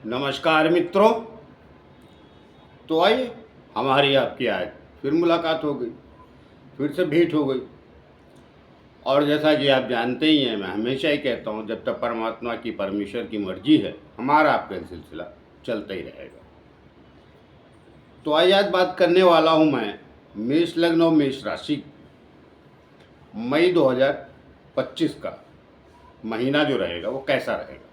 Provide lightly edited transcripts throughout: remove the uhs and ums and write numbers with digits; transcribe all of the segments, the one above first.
नमस्कार मित्रों। तो आइए, हमारी आपकी आज फिर मुलाकात हो गई, फिर से भेंट हो गई। और जैसा कि आप जानते ही हैं, मैं हमेशा ही कहता हूँ, जब तक परमात्मा की परमेश्वर की मर्जी है, हमारा आपका सिलसिला चलता ही रहेगा। तो आज बात करने वाला हूँ मैं मेष लग्न और मेष राशि मई 2025 का महीना जो रहेगा वो कैसा रहेगा।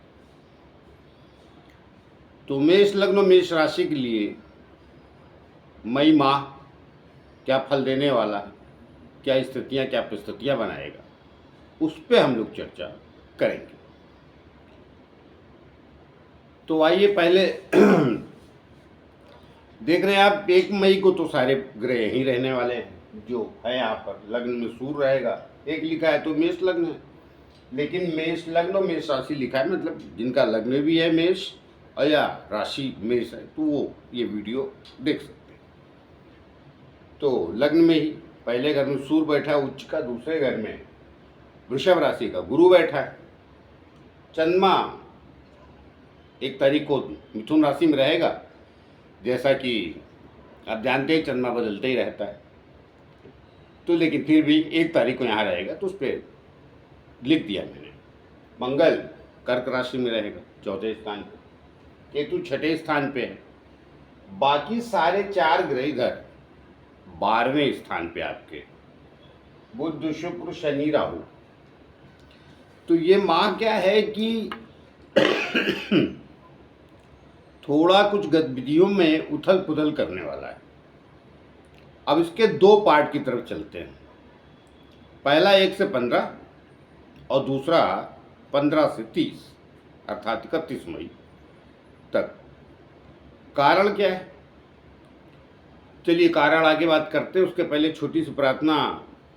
तो मेष लग्न और मेष राशि के लिए मई माह क्या फल देने वाला है, क्या स्थितियाँ क्या परिस्थितियाँ बनाएगा, उस पर हम लोग चर्चा करेंगे। तो आइए पहले देख रहे हैं आप, 1 मई को तो सारे ग्रह यहीं रहने वाले हैं। जो है यहाँ पर लग्न में सूर्य रहेगा, एक लिखा है तो मेष लग्न है, लेकिन मेष लग्न और मेष राशि लिखा है, मतलब जिनका लग्न भी है मेष और या राशि मेष है तो वो ये वीडियो देख सकते हैं। तो लग्न में ही पहले घर में सूर्य बैठा है उच्च का, दूसरे घर में वृषभ राशि का गुरु बैठा है। चंद्रमा 1 तारीख को मिथुन राशि में रहेगा, जैसा कि आप जानते हैं चंद्रमा बदलते ही रहता है, तो लेकिन फिर भी 1 तारीख को यहाँ रहेगा, तो उस पर लिख दिया मैंने। मंगल कर्क राशि में रहेगा 4थे स्थान पे, केतु 6ठे स्थान पे है। बाकी सारे 4 ग्रह इधर 12वें स्थान पे आपके, बुध शुक्र शनि राहु। तो ये माह क्या है कि थोड़ा कुछ गतिविधियों में उथल पुथल करने वाला है। अब इसके 2 पार्ट की तरफ चलते हैं। पहला 1 से 15 और दूसरा 15 से 30, अर्थात 31 मई तक। कारण क्या है, चलिए कारण आगे बात करते हैं। उसके पहले छोटी सी प्रार्थना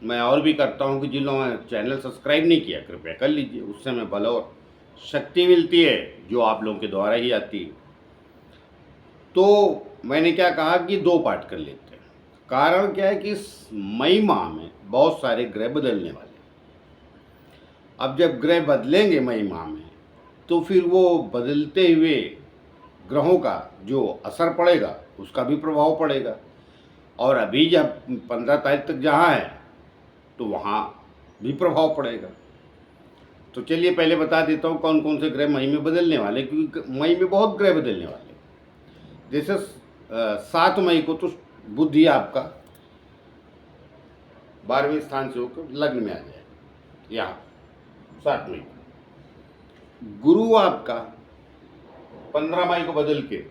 मैं और भी करता हूं कि जिन लोगों ने चैनल सब्सक्राइब नहीं किया, कृपया कर लीजिए। उससे हमें बल और शक्ति मिलती है, जो आप लोगों के द्वारा ही आती है। तो मैंने क्या कहा कि 2 पार्ट कर लेते हैं। कारण क्या है कि इस मई माह में बहुत सारे ग्रह बदलने वाले हैं। अब जब ग्रह बदलेंगे मई माह में, तो फिर वो बदलते हुए ग्रहों का जो असर पड़ेगा उसका भी प्रभाव पड़ेगा। और अभी जब 15 तारीख तक जहाँ है तो वहाँ भी प्रभाव पड़ेगा। तो चलिए पहले बता देता हूँ कौन कौन से ग्रह मई में बदलने वाले, क्योंकि मई में बहुत ग्रह बदलने वाले। जैसे 7 मई को तो बुध ही आपका 12वें स्थान से होकर लग्न में आ जाएगा, यहाँ 7 मई को। गुरु आपका 15 मई को बदल के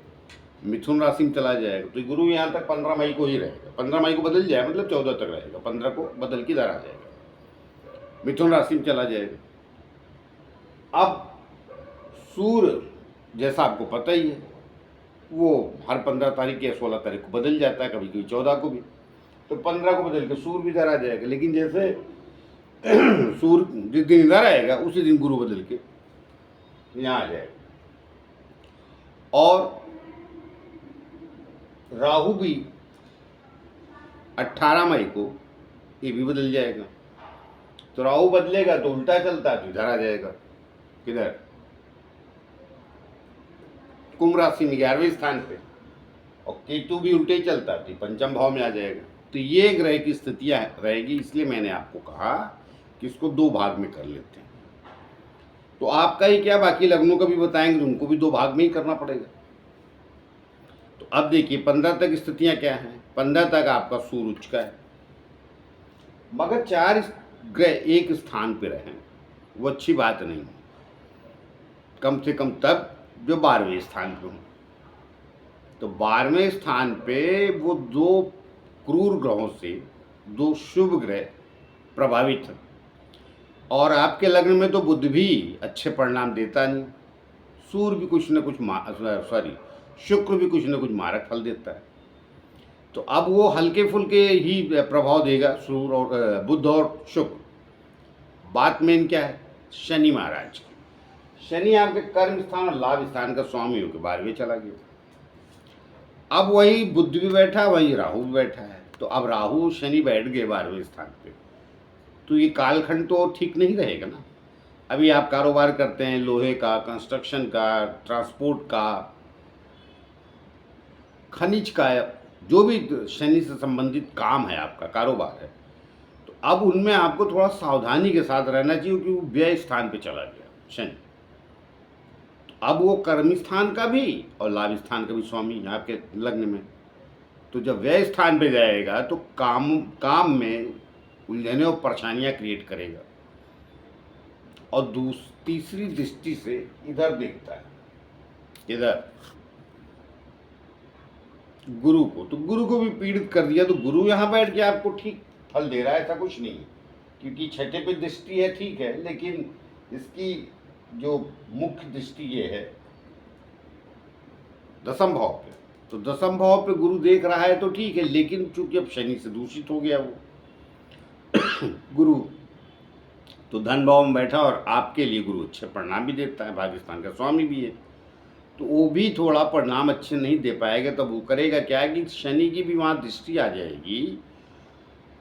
मिथुन राशि में चला जाएगा, तो गुरु यहाँ तक 15 मई को ही रहेगा। 15 मई को बदल जाए मतलब 14 तक रहेगा, 15 को बदल के इधर आ जाएगा, मिथुन राशि में चला जाएगा। अब सूर्य जैसा आपको पता ही है, वो हर 15 तारीख या 16 तारीख को बदल जाता है, कभी कभी 14 को भी। तो 15 को बदल के सूर्य भी इधर आ जाएगा, लेकिन जैसे सूर्य जिस दिन इधर आएगा उसी दिन गुरु बदल के यहाँ आ जाएगा। और राहु भी 18 मई को ये भी बदल जाएगा। तो राहु बदलेगा तो उल्टा चलता है, तो इधर आ जाएगा, किधर, कुंभ राशि में 11वें स्थान पे। और केतु भी उल्टे ही चलता है, 5म भाव में आ जाएगा। तो ये ग्रह की स्थितियां रहेगी, इसलिए मैंने आपको कहा कि इसको 2 भाग में कर लेते हैं। तो आपका ही क्या, बाकी लग्नों का भी बताएंगे, उनको भी 2 भाग में ही करना पड़ेगा। तो अब देखिए 15 तक स्थितियां क्या हैं। 15 तक आपका सूर्य उच्च का है, मगर 4 ग्रह एक स्थान पे रहें वो अच्छी बात नहीं है, कम से कम तब जो 12वें स्थान पे हों। तो 12वें स्थान पे वो 2 क्रूर ग्रहों से 2 शुभ ग्रह प्रभावित हैं। और आपके लग्न में तो बुध भी अच्छे परिणाम देता नहीं, सूर्य भी कुछ न कुछ शुक्र भी कुछ न कुछ मारक फल देता है। तो अब वो हल्के फुल्के ही प्रभाव देगा सूर्य और बुध और शुक्र। बात मेन क्या है, शनि महाराज की। शनि आपके कर्म स्थान और लाभ स्थान का स्वामी होकर 12वें चला गया। अब वही बुध भी बैठा, वही राहु भी बैठा है। तो अब राहु शनि बैठ गए 12वें स्थान पे, तो ये कालखंड तो ठीक नहीं रहेगा ना। अभी आप कारोबार करते हैं लोहे का, कंस्ट्रक्शन का, ट्रांसपोर्ट का, खनिज का, जो भी शनि से संबंधित काम है, आपका कारोबार है, तो अब उनमें आपको थोड़ा सावधानी के साथ रहना चाहिए, क्योंकि वो व्यय स्थान पे चला गया शनि। अब वो कर्म स्थान का भी और लाभ स्थान का भी स्वामी है आपके लग्न में। तो जब व्यय स्थान पे जाएगा तो काम में उलझने और परेशानियां क्रिएट करेगा। और तीसरी दृष्टि से इधर देखता है, इधर गुरु को, तो गुरु को भी पीड़ित कर दिया। तो गुरु यहाँ बैठ के आपको ठीक फल दे रहा है, ऐसा कुछ नहीं है, क्योंकि छठे पे दृष्टि है, ठीक है, लेकिन इसकी जो मुख्य दृष्टि ये है दसम भाव पे। तो दसम भाव पे गुरु देख रहा है तो ठीक है, लेकिन चूंकि अब शनि से दूषित हो गया वो गुरु, तो धन भाव में बैठा और आपके लिए गुरु अच्छे परिणाम भी देता है, भाग्यस्थान का स्वामी भी है, तो वो भी थोड़ा परिणाम अच्छे नहीं दे पाएगा। तब वो करेगा क्या कि शनि की भी वहाँ दृष्टि आ जाएगी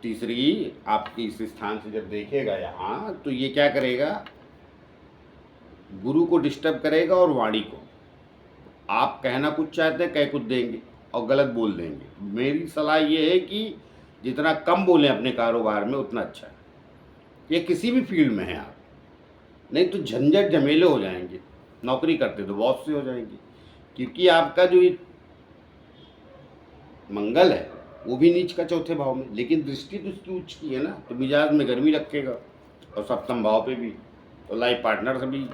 तीसरी आपकी इस स्थान से जब देखेगा यहाँ, तो ये क्या करेगा, गुरु को डिस्टर्ब करेगा और वाणी को। आप कहना कुछ चाहते हैं, कह कुछ देंगे और गलत बोल देंगे। मेरी सलाह ये है कि जितना कम बोलें अपने कारोबार में उतना अच्छा है, ये किसी भी फील्ड में है आप, नहीं तो झंझट झमेले हो जाएंगे। नौकरी करते तो बॉस से हो जाएंगी, क्योंकि आपका जो ये मंगल है वो भी नीच का चौथे भाव में, लेकिन दृष्टि तो उसकी उच्च की है ना, तो मिजाज में गर्मी रखेगा। और सप्तम भाव पे भी, तो लाइफ पार्टनर से भी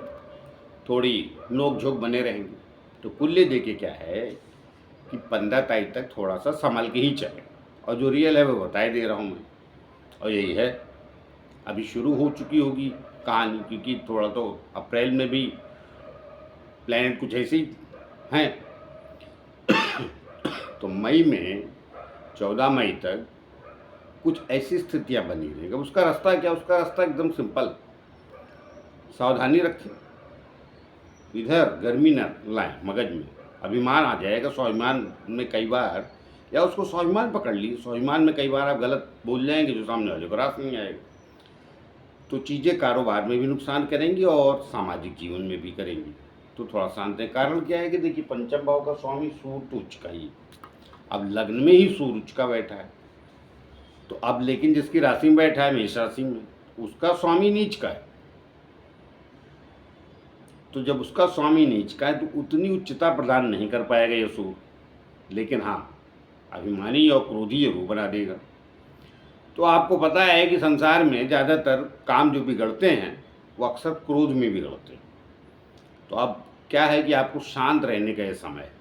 थोड़ी नोक झोंक बने रहेंगे। तो कुल्ले दे के क्या है कि 15 तारीख तक थोड़ा सा संभल के ही चले, और जो रियल है वो बताए दे रहा हूँ मैं। और यही है, अभी शुरू हो चुकी होगी कहानी, क्योंकि थोड़ा तो अप्रैल में भी प्लैनेट कुछ ऐसे ही हैं तो मई में 14 मई तक कुछ ऐसी स्थितियां बनी रहेंगी। उसका रास्ता क्या, उसका रास्ता एकदम सिंपल, सावधानी रखें, इधर गर्मी न लाएं मगज में, अभिमान आ जाएगा। स्वाभिमान में कई बार, या उसको स्वाभिमान पकड़ ली, स्वाभिमान में कई बार आप गलत बोल जाएंगे, जो सामने वाले को रास नहीं आएगा। तो चीज़ें कारोबार में भी नुकसान करेंगी और सामाजिक जीवन में भी करेंगी। तो थोड़ा शांत है। कारण क्या है कि देखिए, पंचम भाव का स्वामी सूर्य तो उच्च का ही, अब लग्न में ही सूर्य उच्च का बैठा है, तो अब लेकिन जिसकी राशि में बैठा है मेष राशि में, उसका स्वामी नीच का है। तो जब उसका स्वामी नीच का है तो उतनी उच्चता प्रदान नहीं कर पाएगा ये सूर्य, लेकिन हाँ अभिमानी और क्रोधी रूप बना देगा। तो आपको पता है कि संसार में ज़्यादातर काम जो बिगड़ते हैं वो अक्सर क्रोध में बिगड़ते हैं। तो अब क्या है कि आपको शांत रहने का ये समय है।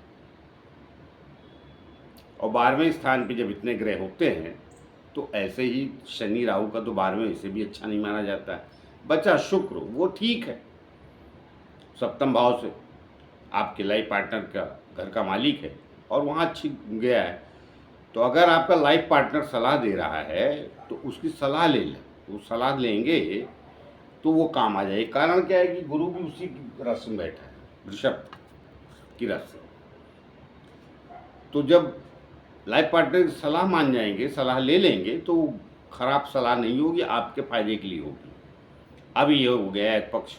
और 12वें स्थान पे जब इतने ग्रह होते हैं तो ऐसे ही शनि राहु का तो 12वें वैसे भी अच्छा नहीं माना जाता है। बचा शुक्र, वो ठीक है, सप्तम भाव से आपके लाइफ पार्टनर का घर का मालिक है और वहाँ अच्छी गया है। तो अगर आपका लाइफ पार्टनर सलाह दे रहा है तो उसकी सलाह ले लें, वो सलाह लेंगे तो वो काम आ जाए। कारण क्या है कि गुरु भी उसी की राशि में बैठा है, वृषभ की राशि। तो जब लाइफ पार्टनर की सलाह मान जाएंगे, सलाह ले लेंगे, तो खराब सलाह नहीं होगी, आपके फायदे के लिए होगी। अब ये हो गया एक पक्ष।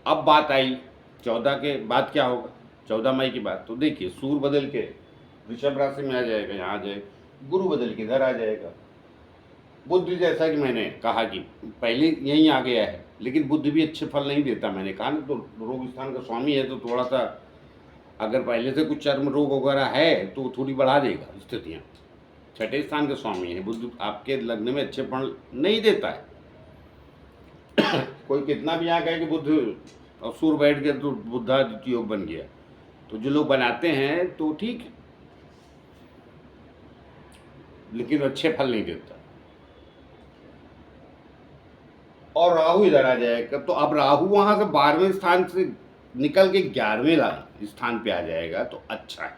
अब बात आई 14 के बाद क्या होगा, 14 मई के बाद। तो देखिए, सूर्य बदल के वृषभ राशि में आ जाएगा, यहाँ आ जाएगा, गुरु बदल के इधर आ जाएगा। बुध, जैसा कि मैंने कहा कि पहले यहीं आ गया है, लेकिन बुध भी अच्छे फल नहीं देता। मैंने कहा ना, तो रोग स्थान का स्वामी है, तो थोड़ा सा अगर पहले से कुछ चर्म रोग वगैरह है तो थोड़ी बढ़ा देगा स्थितियाँ। छठे स्थान के स्वामी है बुध, आपके लग्न में अच्छे फल नहीं देता है कोई कितना भी यहाँ कहे कि बुध और सूर्य बैठ गया तो बुद्धादित्य योग बन गया, तो जो लोग बनाते हैं तो ठीक है, लेकिन अच्छे फल नहीं देता। और राहु इधर आ जाएगा, तो अब राहु वहां से 12वें स्थान से निकल के 11वें स्थान पे आ जाएगा, तो अच्छा है,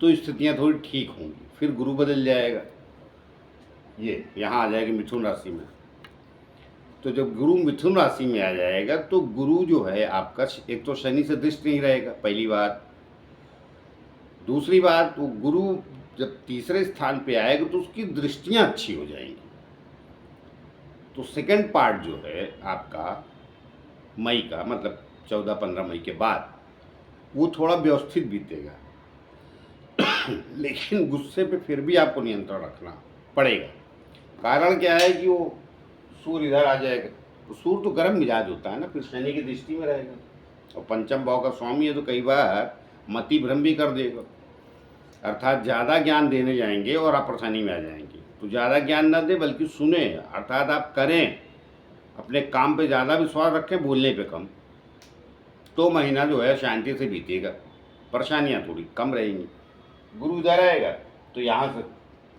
तो स्थितियां थोड़ी ठीक होंगी। फिर गुरु बदल जाएगा, ये यहाँ आ जाएगा मिथुन राशि में। तो जब गुरु मिथुन राशि में आ जाएगा तो गुरु जो है आपका, एक तो शनि से दृष्टि नहीं रहेगा, पहली बात। दूसरी बात, वो गुरु जब तीसरे स्थान पे आएगा तो उसकी दृष्टियां अच्छी हो जाएंगी। तो सेकंड पार्ट जो है आपका मई का, मतलब 14-15 मई के बाद, वो थोड़ा व्यवस्थित बीतेगा। लेकिन गुस्से पे फिर भी आपको नियंत्रण रखना पड़ेगा। कारण क्या है कि वो सूर्य इधर आ जाएगा, तो सूर्य तो गर्म मिजाज होता है ना, फिर शनि की दृष्टि में रहेगा और पंचम भाव का स्वामी है, तो कई बार मति भ्रम भी कर देगा। अर्थात ज़्यादा ज्ञान देने जाएंगे और आप परेशानी में आ जाएंगे। तो ज़्यादा ज्ञान ना दे, बल्कि सुने, अर्थात आप करें, अपने काम पे ज़्यादा विश्वास रखें, बोलने पे कम। तो महीना जो है शांति से बीतेगा, परेशानियाँ थोड़ी कम रहेंगी। गुरु इधर आएगा तो यहाँ से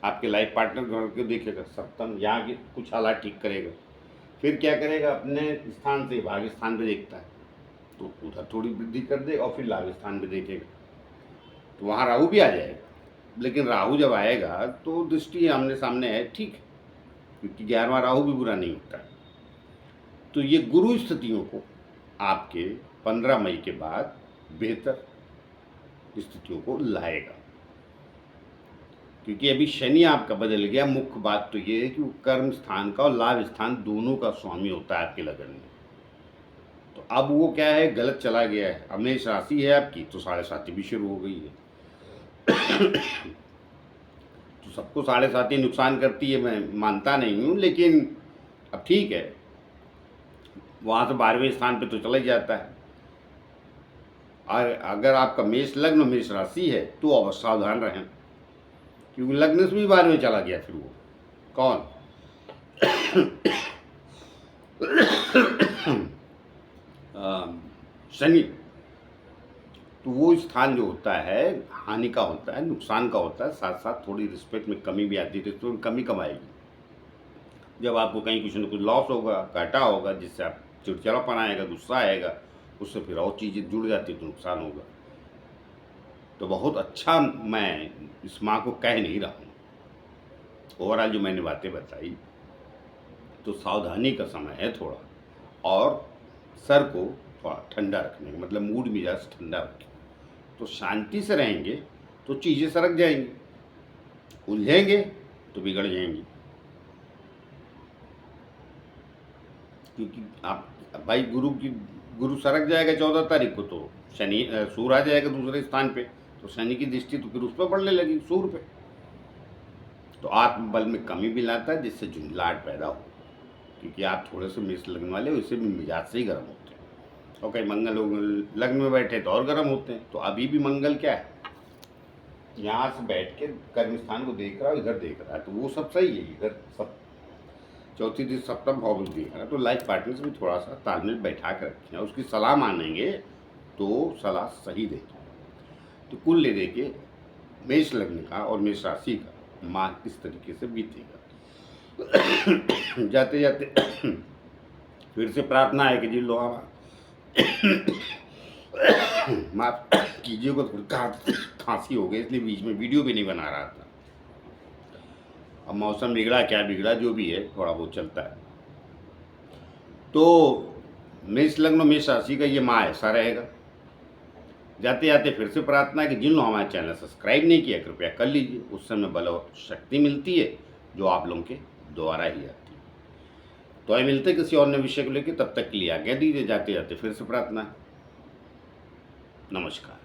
आपके लाइफ पार्टनर घर को देखेगा, सप्तम, यहाँ के कुछ हालात ठीक करेगा। फिर क्या करेगा, अपने स्थान से भाग्य स्थान पे देखता है, तो उधर थोड़ी वृद्धि कर दे और फिर लाभ स्थान पे देखेगा, तो वहाँ राहु भी आ जाएगा। लेकिन राहु जब आएगा तो दृष्टि आमने सामने है, ठीक है, क्योंकि 11वां राहु भी बुरा नहीं होता है। तो ये गुरु स्थितियों को आपके 15 मई के बाद बेहतर स्थितियों को लाएगा, क्योंकि अभी शनि आपका बदल गया। मुख्य बात तो ये है कि वो कर्म स्थान का और लाभ स्थान दोनों का स्वामी होता है आपके लगन में। तो अब वो क्या है, गलत चला गया है। अब मेष राशि है आपकी, तो 7.5 भी शुरू हो गई है। तो सबको 7.5 नुकसान करती है, मैं मानता नहीं हूँ, लेकिन अब ठीक है, वहाँ से 12वें स्थान पे तो चला ही जाता है। और अगर आपका मेष लग्न मेष राशि है तो अब सावधान रहें, क्योंकि लग्न से भी 12वें चला गया। फिर वो कौन शनि। तो वो स्थान जो होता है हानि का होता है, नुकसान का होता है, साथ साथ थोड़ी रिस्पेक्ट में कमी भी आती है, तो कमी कमाएगी। जब आपको कहीं कुछ न कुछ लॉस होगा, घाटा होगा, जिससे आप चिड़चिड़ापन आएगा, गुस्सा आएगा, उससे फिर और चीज़ें जुड़ जाती है तो नुकसान होगा। तो बहुत अच्छा मैं इस माह को कह नहीं रहा हूँ, ओवरऑल जो मैंने बातें बताई, तो सावधानी का समय है थोड़ा, और सर को थोड़ा ठंडा रखने का, मतलब मूड मिजाज ठंडा रखें, तो शांति से रहेंगे तो चीज़ें सरक जाएंगी, उलझेंगे तो बिगड़ जाएंगी। क्योंकि आप भाई गुरु सरक जाएगा 14 तारीख को, तो शनि सूर्य आ जाएगा दूसरे स्थान पे, तो शनि की दृष्टि तो फिर उस पर पड़ने लगी, सूर्य पे, तो आत्मबल में कमी भी लाता है, जिससे झुंझलाहट पैदा हो। क्योंकि आप थोड़े से मेष लगन वाले हो, इससे भी मिजाज से ही गर्म होते हैं, और कई मंगल लोग लग्न में बैठे तो और गर्म होते हैं। तो अभी भी मंगल क्या है, यहाँ से बैठ के कर्म स्थान को देख रहा है, इधर देख रहा है, तो वो सब सही है। इधर सब चौथी दिन सप्तम भाव में देख रहा है, तो लाइफ पार्टनर से भी थोड़ा सा तालमेल बैठा कर रखें, उसकी सलाह मानेंगे तो सलाह सही देगी। तो कुल ले दे के मेष लग्न का और मेष राशि का माह इस तरीके से बीतेगा। जाते जाते फिर से प्रार्थना है कि जी लो माफ कीजिए को, खांसी हो गई, इसलिए बीच में वीडियो भी नहीं बना रहा था। अब मौसम बिगड़ा, क्या बिगड़ा, जो भी है थोड़ा बहुत चलता है। तो मेष लग्न मेष राशि का ये माह ऐसा रहेगा। जाते जाते फिर से प्रार्थना है कि जिन लोगों हमारे चैनल सब्सक्राइब नहीं किया, कृपया कर लीजिए, उससे हमें बल और शक्ति मिलती है, जो आप लोगों के द्वारा ही आती है। तो आइए मिलते किसी और नए विषय को लेकर, तब तक के लिए आज्ञा दीजिए। जाते जाते फिर से प्रार्थना है। नमस्कार।